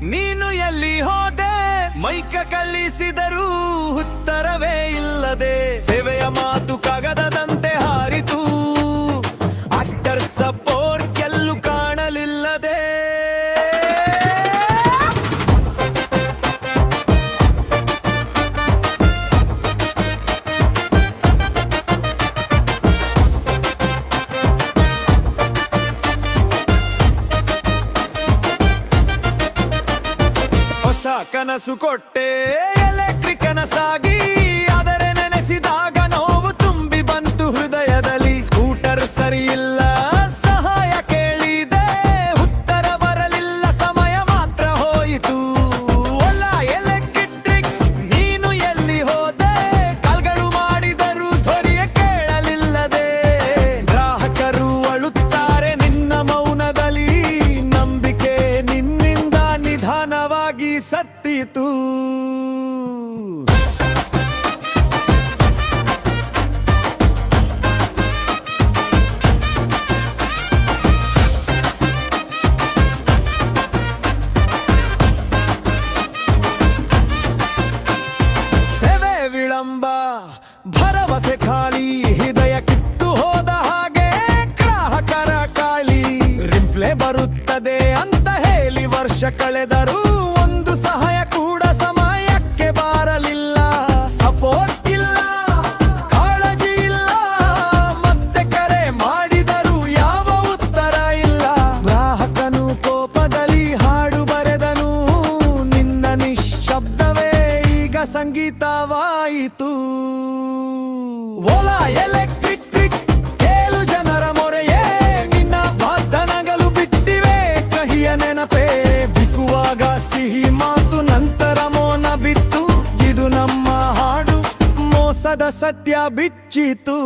ನೀನು ಎಲ್ಲಿ ಹೋದೆ? ಮೈಕ ಕಲಿಸಿದರೂ ಉತ್ತರವೇ ಇಲ್ಲದೆ ಸೇವೆಯ ಮಾತು ಕಾಗದದಂತೆ ಹಾರಿತು. ಆಫ್ಟರ್ ಸಪೋರ್ಟ್ ಎಲ್ಲೂ ಕಾಣಲಿಲ್ಲದೆ ಹೊಸ ಕನಸು ಕೊಟ್ಟೆ, ಎಲೆಕ್ಟ್ರಿಕ್ ಕನಸಾಗಿ. ಆದರೆ ನೆನೆಸಿದಾಗ ನೋವು ತುಂಬಿ ಬಂತು ಹೃದಯದಲ್ಲಿ. ಸ್ಕೂಟರ್ ಸರಿ ಇಲ್ಲ, ಸಹಾಯ ಕೇಳಿದೆ, ಉತ್ತರ ಬರಲಿಲ್ಲ, ಸಮಯ ಮಾತ್ರ ಹೋಯಿತು. ಒಲ್ಲ ಎಲೆಕ್ಟ್ರಿಕ್, ನೀನು ಎಲ್ಲಿ ಹೋದೆ? ಕಾಲ್ಗಳು ಮಾಡಿದರೂ ಧ್ವನಿಯ ಕೇಳಲಿಲ್ಲದೆ. ಗ್ರಾಹಕರು ಅಳುತ್ತಾರೆ ನಿನ್ನ ಮೌನದಲ್ಲಿ. ನಂಬಿಕೆ ನಿನ್ನಿಂದ ನಿಧಾನವಾಗಿ ಸತ್ತಿತು. ಸೇವೆ ವಿಳಂಬ, ಭರವಸೆ ಖಾಲಿ, ಹೃದಯ ಕಿತ್ತು ಹೋದ ಹಾಗೆ ಗ್ರಾಹಕರ ಕಾಲಿ. ರಿಪ್ಲೇ ಬರುತ್ತದೆ ಅಂತ ಹೇಳಿ ವರ್ಷ ಕಳೆದರೂ ಒಂದು ಸಹಾಯ ಕೂಡ ಸಮಯಕ್ಕೆ ಬಾರಲಿಲ್ಲ. ಸಪೋರ್ಟ್ ಇಲ್ಲ, ಕಾಳಜಿ ಇಲ್ಲ, ಮತ್ತೆ ಕರೆ ಮಾಡಿದರೂ ಯಾವ ಉತ್ತರ ಇಲ್ಲ. ಗ್ರಾಹಕನು ಕೋಪದಲ್ಲಿ ಹಾಡು ಬರೆದನು, ನಿನ್ನ ನಿಶ್ಶಬ್ದವೇ ಈಗ ಸಂಗೀತವಾಯಿತು. ಓಲಾ ಎಲೆಕ್ಟ್ರಿಕ್, ಕೇಳು ಜನರ ಮೊರೆಯೇ, ನಿನ್ನ ವಾಗ್ದಾನಗಳು ಬಿಟ್ಟಿವೆ ಕಹಿಯ ನೆನಪೇ. ಬಿಕ್ಕುವಾಗ ಸಿಹಿ ಮಾತು, ನಂತರ ಮೌನ ಬಿತ್ತು. ಇದು ನಮ್ಮ ಹಾಡು, ಮೋಸದ ಸತ್ಯ ಬಿಚ್ಚಿತು.